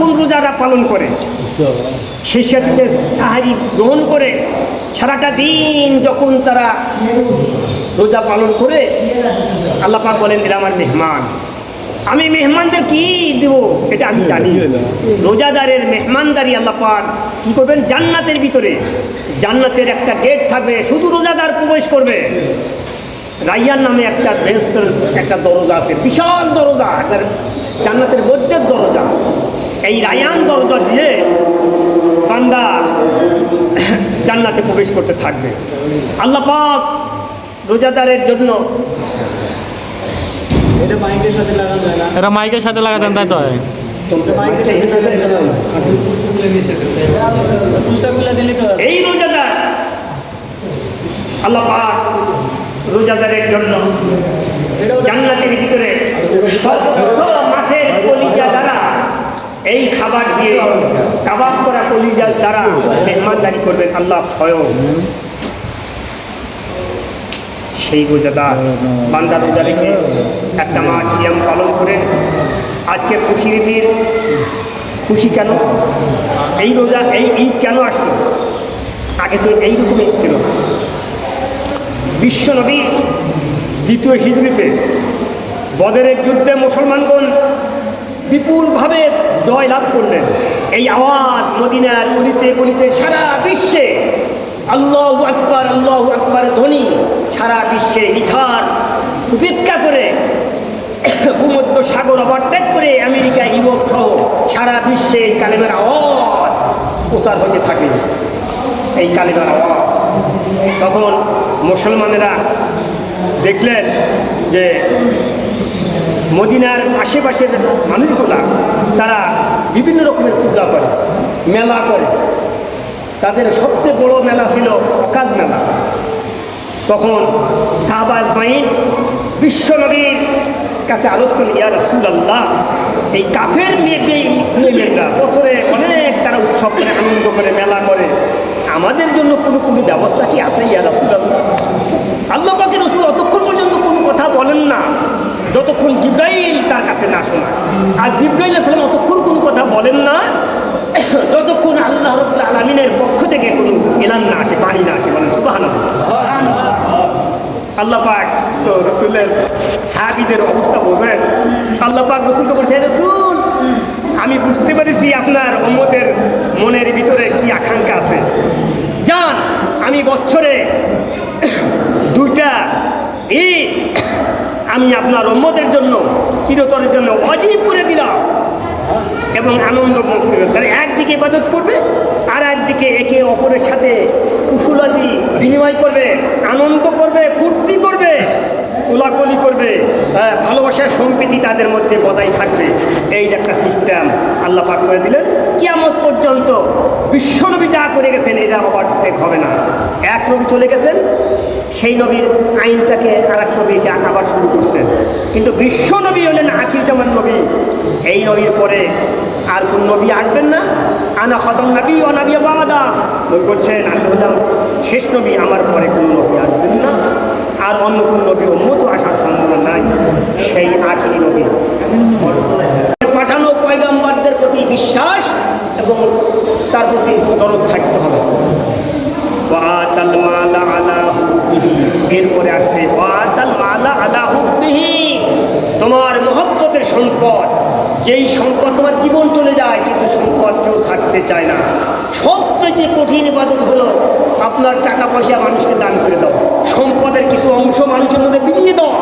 যখন রোজারা পালন করে সেই সাথে সাহারি গ্রহণ করে সারাটা দিন যখন তারা রোজা পালন করে আল্লাহ পাক বলেন এরা আমার মেহমান, আমি মেহমানদের কি দেব এটা আমি জানি। রোজাদারের মেহমানদারি আল্লাহ পাক কি করবেন, জান্নাতের ভিতরে জান্নাতের একটা গেট থাকবে, শুধু রোজাদার প্রবেশ করবে। রাইয়ান নামে একটা বেহেশতের একটা দরজা আছে, বিশাল দরজা, জান্নাতের মধ্যে দরজা। এই রায়ান দরজা দিয়ে বান্দা জান্নাতে প্রবেশ করতে থাকবে। আল্লাহ পাক রোজাদারের জন্য এটা মাইকের সাথে লাগানো যায় না, এটা মাইকের সাথে লাগাতেন তাই তো হয়। এই রোজাদার আল্লাহ পাক রোজাদারের জন্য জান্নাতের ভিতরে মাছের কলিজা দ্বারা এই খাবার দিয়ে কাবাব করা কলিজার দ্বারা মেহমানদারি করবেন আল্লাহ স্বয়ং। সেই রোজাদার বান্দা রোজা রেখে একটা মাস সিয়াম পালন করে আজকে খুশির দিন। খুশি কেন? এই রোজা এই ঈদ কেন আসলো? আগে তো এইরকম ঈদ ছিল। বিশ্বনবী দ্বিতীয় হিজরিতে বদরের যুদ্ধে মুসলমানগণ বিপুলভাবে জয় লাভ করলেন। এই আওয়াজ মদিনার গলিতে গলিতে সারা বিশ্বে আল্লাহু আকবার ধ্বনি সারা বিশ্বে ইথার উপেক্ষা করে ভূমধ্য সাগর ওভারটেক করে আমেরিকা, ইউরোপ সহ সারা বিশ্বে এই কালেমার আওয়াজ প্রচার হতে থাকে। এই কালেমার আওয়াজ তখন মুসলমানেরা দেখলেন যে মদিনার আশেপাশের মানুষগুলা তারা বিভিন্ন রকমের পূজা করে, মেলা করে। তাদের সবচেয়ে বড় মেলা ছিল অকাদ মেলা। তখন সাহাবা আজমাইন বিশ্বনবীর কাছে আলোচনা করলেন, ইয়া রাসূলুল্লাহ, এই কাফের মেয়েরা বছরে অনেক তারা উৎসব করে, আনন্দ করে, মেলা করে, আমাদের জন্য কোনো ব্যবস্থা কি আছে ইয়া রাসূলুল্লাহ? আল্লাহ পাকের রাসূল অতক্ষণ পর্যন্ত কোনো কথা বলেন না যতক্ষণ জিবরাইল তার কাছে না শোনায়। আর জিবরাইল আলাইহিস সালাম অতক্ষণ কোনো কথা বলেন না যতক্ষণ আল্লাহ রাব্বুল আলামিনের পক্ষ থেকে কোনো এলান না আসে, বাণী না আসে। বলেন সুবহানাল্লাহ। আল্লাহ পাক তো রাসূলের সাহাবীদের অবস্থা বোঝেন। আল্লাহ পাক রাসূলকে বলছে, রাসূল, আমি বুঝতে পেরেছি আপনার উম্মতের মনের ভিতরে কি আকাঙ্ক্ষা আছে। যান, আমি বছরে দুইটা ঈদ আমি আপনার উম্মতের জন্য চিরতরের জন্য ওয়াজিব করে দিলাম এবং আনন্দ তারা একদিকে ইবাদত করবে আর একদিকে একে অপরের সাথে কুশলাদি বিনিময় করবে, আনন্দ করবে, ফুর্তি করবে, কোলাকুলি করবে, ভালোবাসার সম্প্রীতি তাদের মধ্যে বজায় থাকবে। এই একটা সিস্টেম আল্লাহ পাক করে দিলেন। কিয়ামত পর্যন্ত বিশ্বনবী যা করে গেছেন এটা ওভারটেক হবে না। এক নবী চলে গেছেন, সেই নবীর আইনটাকে আর এক নবী আবার শুরু করছেন। কিন্তু বিশ্বনবী হলেন আখির জামান নবী। এই নবীর পরে আর কোন নবী আসবেন না। আনা খাতাম নবী ও নবী বাদা বলছেন, আমি হলাম শেষ নবী, আমার পরে কোন নবী আসবেন না, আর অন্য কোন নবী উম্মত আসার সম্ভাবনা নাই। সেই আখির নবী পাঠানো পয়গম্বরদের প্রতি বিশ্বাস এবং তার প্রতি দরদ থাকতে হবে। এরপরে আসছে তোমার মহব্বতের সম্পদ, যেই সম্পদ তোমার জীবন চলে যায় কিন্তু সম্পদ কেউ থাকতে চায় না। সবচেয়ে কঠিন ইবাদত হলো আপনার টাকা পয়সা মানুষকে দান করে দাও, সম্পদের কিছু অংশ মানুষের মধ্যে বিলিয়ে দাও,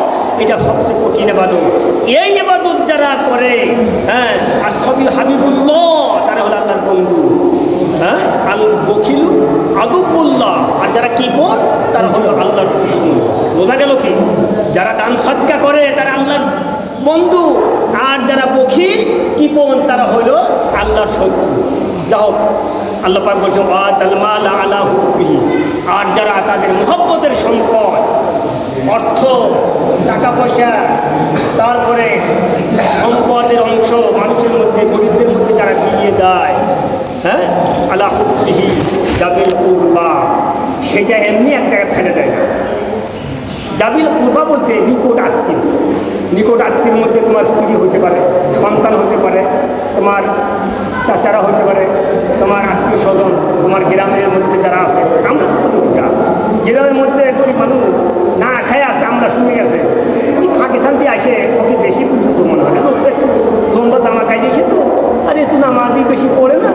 এটা সবচেয়ে কঠিন ইবাদত। এই ইবাদত যারা করে, আর সবই হাবিবুল্লাহ, তারা হলো আল্লাহর বন্ধু। আল বকিলু আদুবুল্লাহ, আর যারা কিপর তারা হলো আল্লাহর দুশমন। বোঝা গেল কি? যারা দান সদকা করে তারা আল্লাহর বন্ধু, আর যারা বকিল কিপন তারা হলো আল্লাহর শত্রু। যাও আল্লাহ পাক বলছেন ওয়াতাল মাল আলা হুব্বিহি, আর যারা তাদের মহব্বতের সম্পদ, অর্থ, টাকা পয়সা, তারপরে সম্পদের অংশ মানুষের মধ্যে, গরিবদের মধ্যে যারা বিলিয়ে দেয়, আলা হুব্বিহি যাবিল কুরবা, সেটা এমনি এক জায়গায় ফেলে দেয় না। যাবিল কুরবা বলতে নিকট আত্মীয়। নিকট আত্মীয়ের মধ্যে তোমার স্ত্রী হতে পারে, সন্তান হতে পারে, তোমার চাচারা হতে পারে, তোমার আত্মীয় স্বজন, তোমার গ্রামের মধ্যে যারা আছে। আমরা তো দুঃখটা গ্রামের মধ্যে গরিব মানুষ না খায় আছে, আমরা শুনে গেছে ওই ফাঁকে থাকতে আসে ওকে বেশি পুজো মনে হয়, লোক একটু লম্বা জামা খাই দিয়েছে তো, আর একটু নামাজি বেশি পড়ে না,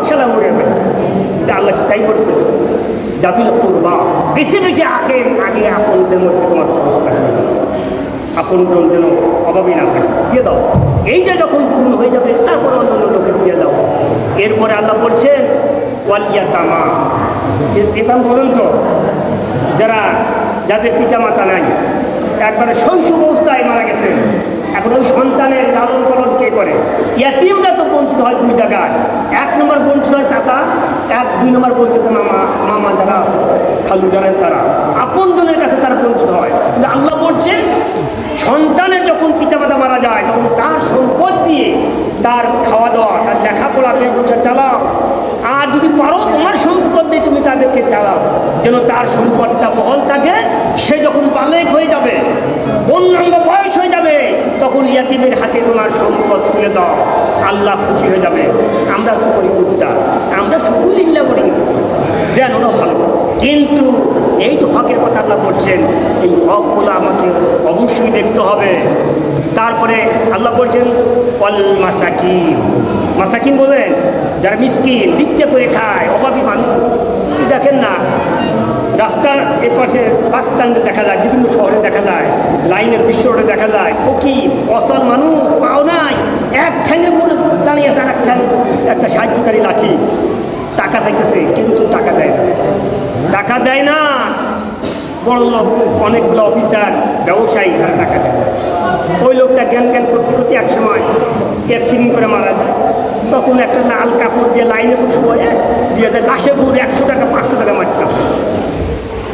খেলা মরে যাবে। আল্লাহ কি তাই করছে? জাবিল করবা বেছে বেছে আগে আগে আপনদের মধ্যে তোমার সংস্কার আপনজন যেন অভাবী না থাকে, দিয়ে দাও। এইটা যখন পূর্ণ হয়ে যাবে তারপরে অন্য লোকে দিয়ে দাও। এরপরে আল্লাহ বলছেন ওয়ালিয়া তামা, এটা বলুন তো যাদের পিতা মাতা নাই, একবারে শৈশব অবস্থায় মারা গেছে, এখন ওই সন্তানের লালন পালন কে করে? ইয়াতিমরা তো বঞ্চিত হয় দুই জায়গায়। এক নম্বর বঞ্চিত হয় চাচা, দুই নম্বর বঞ্চিত মামা যারা আছে, খালু জানেন তারা আপন জনের কাছে তারা বঞ্চিত হয়। কিন্তু আল্লাহ বলছেন সন্তানের যখন পিতামাতা মারা যায় তখন তার সম্পদ দিয়ে তার খাওয়া দাওয়া, তার লেখাপড়া চালাও, আর যদি পারো তোমার সম্পদ দিয়ে তুমি তাদেরকে চালাও, যেন তার সম্পদটা বহল থাকে। সে যখন বালেক হয়ে যাবে, পূর্ণাঙ্গ বয়স হয়ে যাবে, তখন ইয়াতিমের হাতে তোমার সম্পদ তুলে দাও, আল্লাহ খুশি হয়ে যাবে। আমরা তো করি কুত্তা, আমরা শুধু লিল্লা করি, দেন ওরা ভালো। কিন্তু এই যে হকের কথা আল্লাহ বলছেন, এই হকগুলো আমাকে অবশ্যই দেখতে হবে। তারপরে আল্লাহ বলছেন অল মাসাকিন, মাসাকিন বলেন যারা মিসকিন, ভিক্ষা করে খায়, অভাবী মানুষ। দেখেন না রাস্তার এপাশে বাস স্ট্যান্ডে দেখা যায়, বিভিন্ন শহরে দেখা যায়, লাইনের বিশ্ব রোডে দেখা যায়, ফকির অসল মানুষ, পাও নাই, এক ঠ্যাঙের মনে দাঁড়িয়ে আছে, আর এক ঠ্যাং একটা সাহায্যকারী লাঠি, টাকা চাইতেছে কিন্তু টাকা দেয় না, টাকা দেয় না। বড় লোক অনেকগুলো অফিসার ব্যবসায়ী তারা টাকা দেয়। ওই লোকটা জ্ঞান করতে করতে এক সময় অ্যাক্সিডেন্ট করে মারা যায়। তখন একটা লাল কাপড় দিয়ে লাইনে শুয়ে দিয়ে দেয়, লাশে পুরো 100 টাকা 500 টাকা মারতে।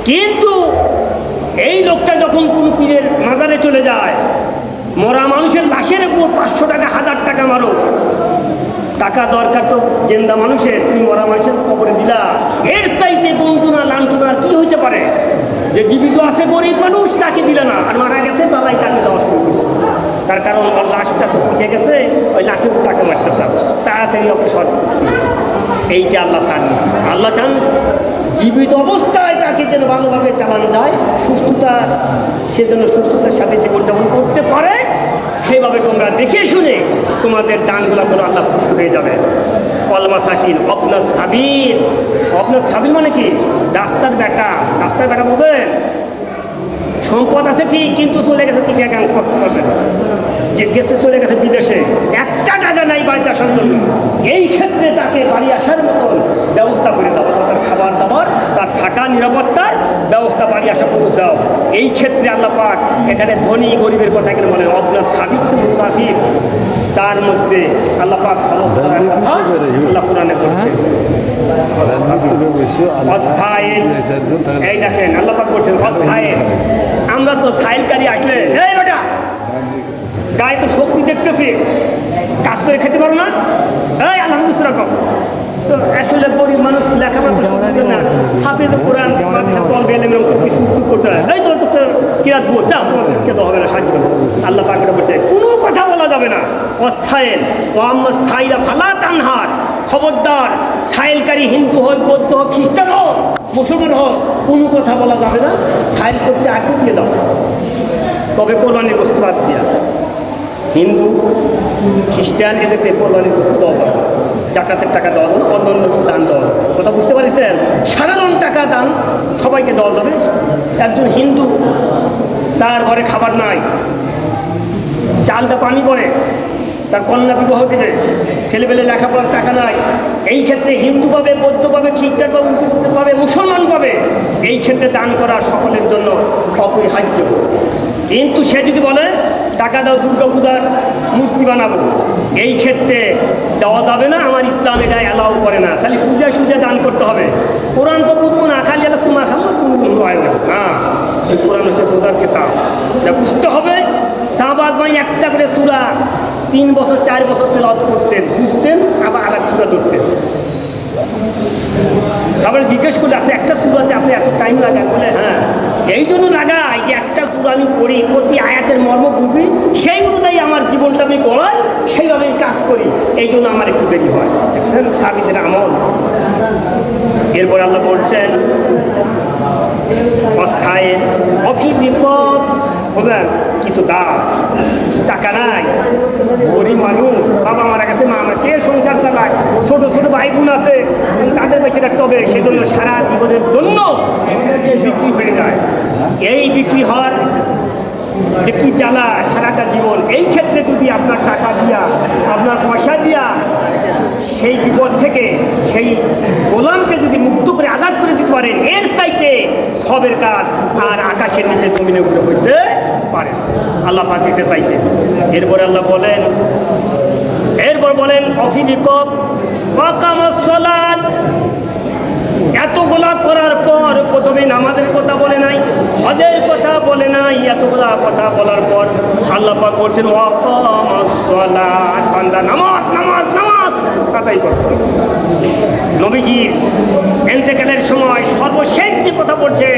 কিন্তু এই লোকটা যখন কোনো পীরের মাজারে চলে যায়, মরা মানুষের লাশের উপর 500 টাকা 1000 টাকা মারো, টাকা দরকার তো জেন্দা মানুষের, তুমি মরা মানুষের কবরে দিলা। এর চাইতে বন্ধুনা লাঞ্ছনা কি হইতে পারে? যে জীবিত আছে গরিব মানুষ তাকে দিলে না, আর মারা গেছে বাবাই তাকে দেওয়া শুরু করছে। তার কারণ ওর লাশটা তো পুজে গেছে, ওই লাশের উপর টাকা মারতে চান, তাড়াতাড়ি ওকে সৎ। এইটা আল্লাহ চান। আল্লাহ চান জীবিত অবস্থায় তাকে যেন ভালোভাবে চালানো যায়, সুস্থতা, সে যেন সুস্থতার সাথে জীবনযাপন করতে পারে। সেইভাবে তোমরা দেখে শুনে তোমাদের দানগুলো করে আল্লাহ খুশি হয়ে যাবে। কলমা সাকিল আপনার সাবির, আপনার সাবির মানে কি? রাস্তার বেটা, রাস্তার বেটা বলবেন সম্পদ আছে ঠিক, কিন্তু চলে গেছে চিড়িয়াখান করতে পারবে না, যে গেছে চলে গেছে বিদেশে, একটা টাকা নাই বাড়িতে আসার জন্য। এই ক্ষেত্রে তাকে বাড়ি আসার মতন ব্যবস্থা করে দাও, তার খাবার দাবার, তার থাকা নিরাপত্তার ব্যবস্থা বাড়ি আসা করে দাও। এই ক্ষেত্রে আল্লাহ পাক এখানে ধনী গরিবের কথা এখানে বলেন আপনার সাবিক মুসাফির, তার মধ্যে আল্লাহ পাক খরচ করার কথা আল্লাহ কোরআনে বলছেন। এই দেখেন আল্লাহ পাক বলছেন অসাইল। আমরা তো সাইলকারী আসলে এই বেটা গায়ে তো শক্তি দেখতেছি, কাজ করে খেতে পারো না, এই আলহামদুলিল্লাহ কম। তো আসলে গরিব মানুষ লেখাপড়া করতে না, হাফিজ কোরআন করতে হয়, এই তো কিরাত বল যা খেতে হবে না, সাহায্য আল্লাহ পাকের বলছে কোনো কথা বলা যাবে না। অসাইল ও আমার সাইলা ফালা তানহার, খবরদার সাইলকারী হিন্দু হোক, বৌদ্ধ হোক, খ্রিস্টান হোক, মুসলমান হোক, কোনো কথা বলা যাবে না। সাইল করতে আগে দিয়ে দাও, তবে কোরবানির বস্তু বাদ দিয়া। হিন্দু খ্রিস্টান এদেরকে কোরবানির বস্তু দেওয়া যাবে, জাকাতের টাকা দেওয়া যাবে, অন্য দান দেওয়া যাবে। কথা বুঝতে পারছেন? সাধারণ টাকা দান সবাইকে দেওয়া যাবে। একজন হিন্দু তার ঘরে খাবার নাই, চালটা পানি পড়ে, তার কন্যা বিবাহ দিলে, ছেলেবেলে লেখাপড়ার টাকা নাই, এই ক্ষেত্রে হিন্দু পাবে, বৌদ্ধ পাবে, খ্রিস্টান পাবে, মুসলমান পাবে, এই ক্ষেত্রে দান করা সকলের জন্য অপরিহার্য। কিন্তু সে যদি বলে টাকা দাও দুর্গা পূজার মূর্তি বানাবো, এই ক্ষেত্রে দেওয়া যাবে না, আমার ইসলাম এটা অ্যালাউ করে না। খালি পূজা সুজা দান করতে হবে। কোরআন তো বুঝবো না, খালি আল্লাহ সুমা খাবো না, এই কোরআন হচ্ছে পূজার কিতাব, যা বুঝতে হবে। শাহবাজ ভাই একটা করে সূরা 3 বছর 4 বছর তেলাওয়াত করতেন, বুঝতেন, আবার আর এক সূরা ধরতেন। তারপরে জিজ্ঞেস করলে আছে একটা সূরাতে আপনি এত টাইম লাগান, বলে হ্যাঁ এই জন্য লাগাই যে একটা সূরা আমি পড়ি, প্রতি আয়াতের মর্ম বুঝি, সেই অনুযায়ী আমার জীবনটা আমি গড়াই, সেইভাবে আমি কাজ করি। এই জন্য আমার একটু দেরি হয়। দেখছেন সাহাবীদের আমল। এরপর আল্লাহ বলছেন অস্থায় বিপদ বললেন কিন্তু টাকা নাই, গরিব মানুষ, বাবা মারা গেছে, মা আমার কে সংসার চালায়, ছোট ছোট ভাই বোন আছে, তাদের বেঁচে রাখতে হবে। সেজন্য সারা জীবনের জন্য বিক্রি হয়ে যায়। এই বিক্রি হওয়ার যে কি জ্বালা সারাটা জীবন। এই ক্ষেত্রে যদি আপনার টাকা দিয়া, আপনার পয়সা দিয়া সেই বিপদ থেকে সেই গোলামকে যদি মুক্ত করে আজাদ করে দিতে পারেন, এর চাইতে সবের কাজ আর আকাশের নিচে জমিনে উপরে হইতে পারে। আল্লাহ পাক দিতে চাইছে। এরপরে আল্লাহ বলেন, অফিবিকব ওয়াকামাসসালাত। এতগুলা করার পর প্রথমে নামাজের কথা বলে নাই, হজের কথা বলে নাই, এতগুলা কথা বলার পর আল্লাহ পাক বলছেন ওয়াকামাসসালাত, বান্দা নামাজ নামাজ নামাজ তাই করো। নবীজি ইন্তেকালের সময় সর্বশেষ যে কথা বলছে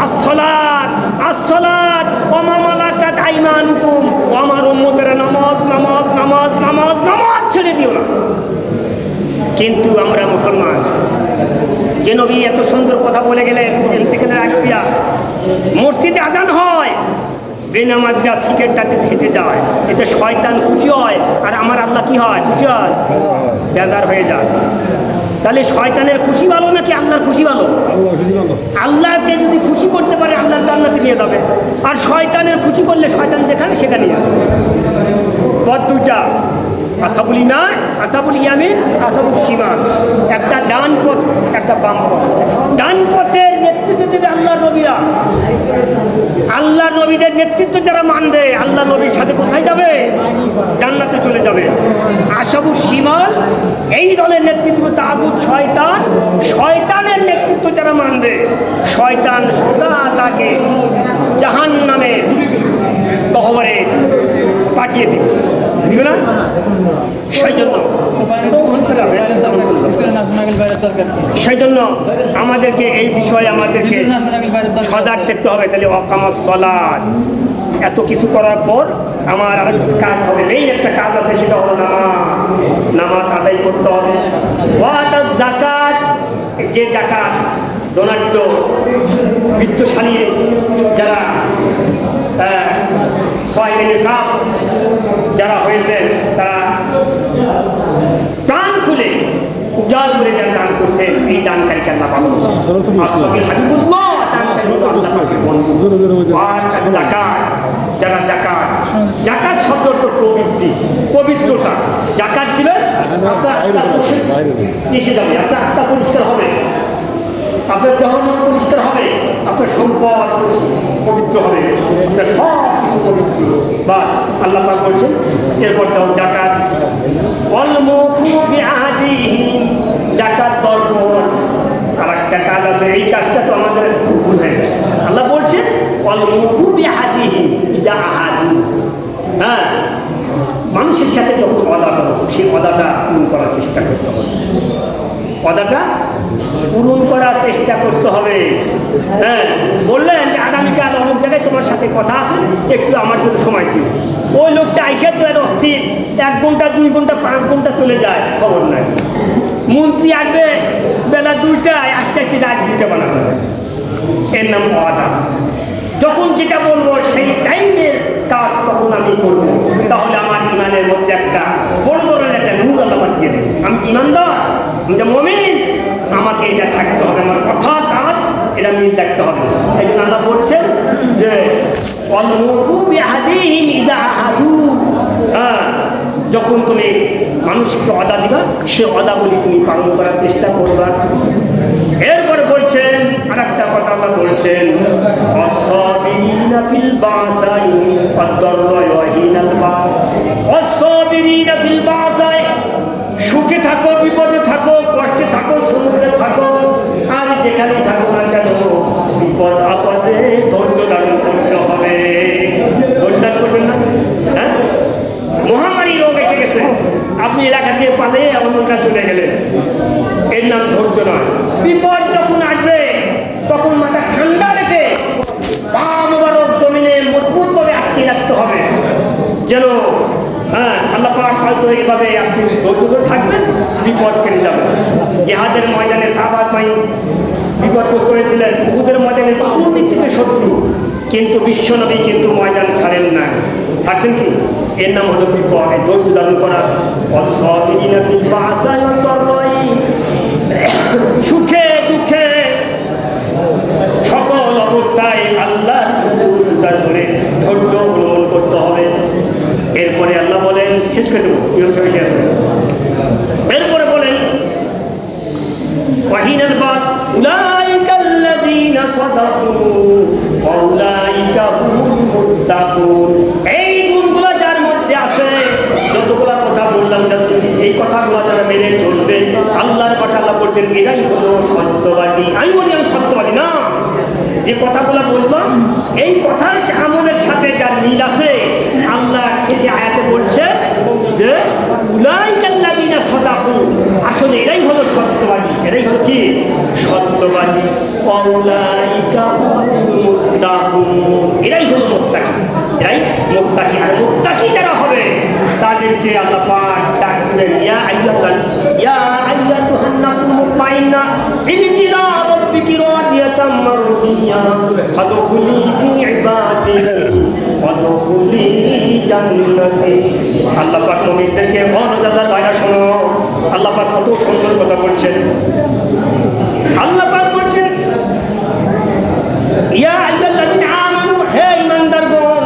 আসসালাত আসসালাত ওয়া মা মালাকাত আইমানুকুম, আমার উম্মতেরা নামাজ নামাজ নামাজ নামাজ নামাজ ছেড়ে দিও না। কিন্তু আমরা মুসলমান, যে নবী এত সুন্দর কথা বলে গেলেন, ইন্তেকালের আগ দিয়া মসজিদে আজান হয়, বেনামাজরা সিগারেটটাতে খেতে যায়, এতে শয়তান খুশি হয়, আর আমার আল্লাহ কি হয়? খুশি হয়, বেজার হয়ে যায়। তাহলে শয়তানের খুশি ভালো নাকি আল্লাহর খুশি ভালো? আল্লাহকে যদি খুশি করতে পারে আল্লাহর জান্নাতে নিয়ে যাবে, আর শয়তানের খুশি করলে শয়তান যেখানে সেখানে যাবে। পথ দুইটা, আসাবুল ইমান, আসাবুল ইয়ামিন, আসাবুল শিমাল। একটা ডান পথ, একটা বাম পথ। ডান পথের নেতৃত্ব দেবে আল্লাহর নবীরা। আল্লাহ নবীদের নেতৃত্ব যারা মানবে, আল্লাহ নবীর সাথে কোথায় যাবে? জান্নাতে চলে যাবে। আসাবুল শিমাল, এই দলের নেতৃত্ব তাগুত শয়তান। শয়তানের নেতৃত্ব যারা মানবে, শয়তান সদা তাকে জাহান্নামে গহ্বরে পাঠিয়ে দিবে না? সেই জন্য আমাদেরকে এই বিষয়ে আমাদেরকে সজাগ থাকতে হবে। তাহলে ওয়াকামাসসালাত, এত কিছু করার পর আমার আর কাজ হবে, এই একটা কাজ আছে, সেটা হলো নামাজ আদায় করতে হবে। ওয়াতাজ যাকাত, যে যাকাত ধনাঢ্য বিত্তশালী যারা যারা হয়েছেন, তারা প্রাণ খুলে উজাড় করে যারা দান করছেন, এই দানকারীকে আল্লাহ ভালোবাসেন। যারা জাকাত শব্দ তো পবিত্রতা। জাকাত দিবেন, আপনার এসে যাবে, আপনার আত্মা পরিষ্কার হবে, আপনার ধর্ম পরিষ্কার হবে, আপনার সম্পদ পবিত্র হবে, আপনার সব কিছু পবিত্র। বা আল্লাহ পাক বলছেন এরপর দাও জাকাত, জাকাত দর্পণ। আর একটা কাজ আছে, এই কাজটা তো আমাদের ভুল হয়ে গেছে। আল্লাহ বলছেন হ্যাঁ, মানুষের সাথে যখন ওয়াদা করো, সেই ওয়াদাটা পূরণ করার চেষ্টা করতে হবে। ওয়াদাটা পূরণ করার চেষ্টা করতে হবে। হ্যাঁ, বললেন যে আগামীকাল অমুক জায়গায় তোমার সাথে কথা আছে, একটু আমার জন্য সময় দিও। ওই লোকটা আইসে তো এর অস্থির, 1 ঘন্টা 2 ঘন্টা 5 ঘন্টা চলে যায়, খবর নাই। মন্ত্রী আসবে বেলা 2টায়, আজকে রাত 2টা বানানো, এর নাম ওয়াদা। যখন যেটা বলবো সেই টাইমের কাজ তখন আমি করবো, তাহলে আমার ইমানের মধ্যে একটা বড় ধরনের একটা নূর আল্লাহ দিয়ে দেবে। আমি ইমানদার, আমি যে মুমিন, আমাকে এটা থাকতে হবে, আমার কথা কাজ এটা মিল থাকতে হবে। এই জন্য আল্লাহ বলছেন যে যখন তুমি মানুষকে ওয়াদা দিবা, সে ওয়াদাগুলি তুমি পালন করার চেষ্টা করবা। এরপরে বলছেন আর একটা কথা আল্লাহ বলছেন, সুখে থাকো, বিপদে থাকো, কষ্টে থাকো, সমুদ্রে থাকো, আর যেখানে থাকো না কেন, বিপদ আপদে ধৈর্য ধারণ করতে হবে। ধৈর্য করবেন না? হ্যাঁ, মহামারী রোগ এসে গেছে, আপনি এলাকা দিয়ে পালে অন্যটা চলে গেলেন, এর নাম ধৈর্য নয়। বিপদ যখন আসবে তখন মাথা ঠান্ডা রেখে যেন আল্লাহ পাক হয়তো এইভাবে আপনি ধৈর্য থাকবেন, বিপদ কেটে যাবেন। জিহাদের ময়দানে সাহাবাত ভাই বিপদগ্রস্ত হয়েছিলেন, উহুদের ময়দানে বহু দিক থেকে শত্রু, কিন্তু বিশ্বনবী কিন্তু ময়দান ছাড়েন না, থাকছেন কি? এর নাম হলো বিপদ, ধৈর্য ধারণ করা। সুখে দুঃখে সকল অবস্থায় আল্লাহর শুকর করে ধৈর্য অবলম্বন করতে হবে। এরপরে আল্লাহ বলেন, শেষ করে দেবো, এরপরে বলেন ওয়াহিনাল বাদ উলাইকাল্লাযীনা সাদাকু ওয়া উলাইকা হুমুল মুত্তাকুন। এই গুণগুলো যার মধ্যে আছে, যতগুলো কথা বললাম, এই কথাগুলো যারা মেনে চলবে, আল্লাহর কথা আল্লাহ বলছেন, এরাই হলো সত্যবাদী। আমি বলি আমি সত্যবাদী না, যে কথাগুলো বললাম এই কথার আমলের সাথে যার মিল আছে, আল্লাহ শেষে আয়াতে বলছে যে উলাইকাল্লাযীনা সাদাকু, আসলে এরাই হলো সত্যবাদী। এরাই হলো কি? সত্যবাদী। উলাইকা হুমুল মুত্তাকুন, এরাই হলো মুত্তাকি। এরাই মুত্তাকি। আর মুত্তাকি যারা হবে তাদেরকে আল্লাহ পাক ডাক দিলেন, ইয়া আইয়াতুহান নাফসুল মুতমাইন্নাহ ইলা রাব্বিকি রাদিয়াতাম মারদিয়া ফাদখুলি ফি ইবাদি ওয়াদখুলি জান্নাতি। আল্লাহ পাক মুমিনদেরকে মর্যাদার বায়না শোনো। আল্লাহ পাক কত সুন্দর কথা বলছেন। আল্লাহ পাক বলছেন, ইয়া আইয়ুহাল্লাযীনা আমানু, হে ঈমানদারগণ,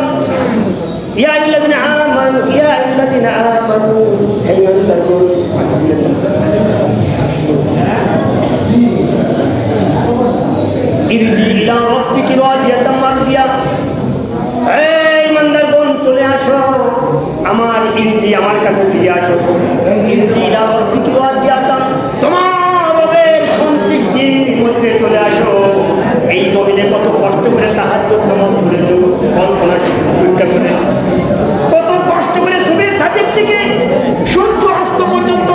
ইয়া আইয়ুহাল্লাযীনা আমানু, ইয়া আইয়ুহাল্লাযীনা আমানু, হে ঈমানদারগণ, ইরজি ইলা রাব্বিকি রাদিয়াতাম মারদিয়া, হে ঈমানদারগণ চলে আসো আমার ইরজি, আমার কাছে ফিরে আসো। ইরজি ইলা রাব্বিকি রাদিয়াতাম, তোমার রবের সন্তুষ্টির মধ্যে চলে আসো। এই জমিনে কত কষ্ট করে তাহাজ্জুদ নামাজ পড়েছো, কল্পনা চিন্তা করে কত কষ্ট করে সুবহ সাদিক থেকে সূর্য অস্ত পর্যন্ত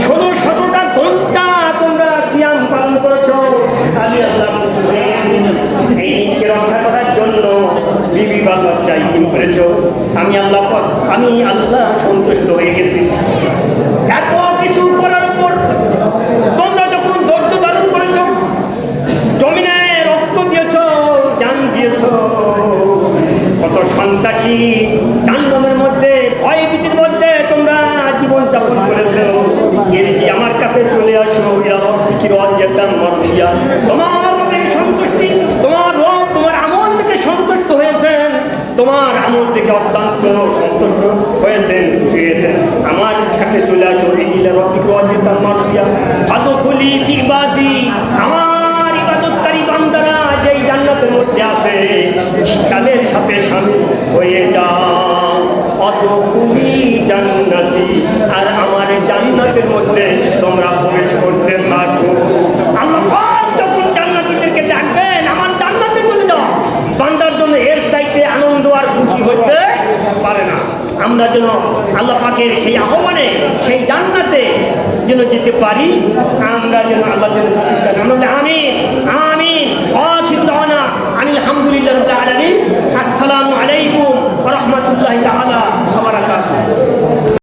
16-17টা ঘন্টা তোমরা সিয়াম পালন করেছো। আমি আল্লাহ এই দিনকে রক্ষা করার জন্য বিবি বাল বাচ্চা ইতিম করেছো। আমি আল্লাহ সন্তুষ্ট হয়ে গেছি। এত কিছু করার পর তোমরা যখন ধৈর্য ধারণ করেছো, জমিনে রক্ত দিয়েছ, জান দিয়েছ, কত সন্ত্রাসী জাহান্নামের মধ্যে ভয়ভীতির মধ্যে তোমরা জীবন যাপন করেছো, এরকি আমার কাছে চলে আসো। তোমার রবের সন্তুষ্টি, তোমার রব তোমার আমল থেকে সন্তুষ্ট হয়েছেন, তোমার আমল থেকে অত্যন্ত সন্তুষ্ট হয়েছেন, হয়েছেন। আমার কাছে চলে আসো। আমার ইবাদতকারী বান্দারা যেই জান্নাতের মধ্যে আছে তাদের সাথে শামিল হয়ে যাও। অদখুলি জান্নাতি, আর আমার জান্নাতের মধ্যে তোমরা প্রবেশ করতে থাকো। আল্লাহ পাক যখন জান্নাতীদেরকে ডাকবেন, আমার জান্নাতে চলে যাও, বান্দার জন্য এর চাইতে আনন্দ আর খুশি হতে পারে না। আমরা যেন আল্লাহ পাকের সেই আহ্বানে, সেই জান্নাতে যেন যেতে পারি, আমরা যেন আল্লাহ যেন আমিন আমিন। আলহামদুলিল্লাহ রাব্বিল আলামিন। আসসালামু আলাইকুম ওয়া রাহমাতুল্লাহি তাআলা।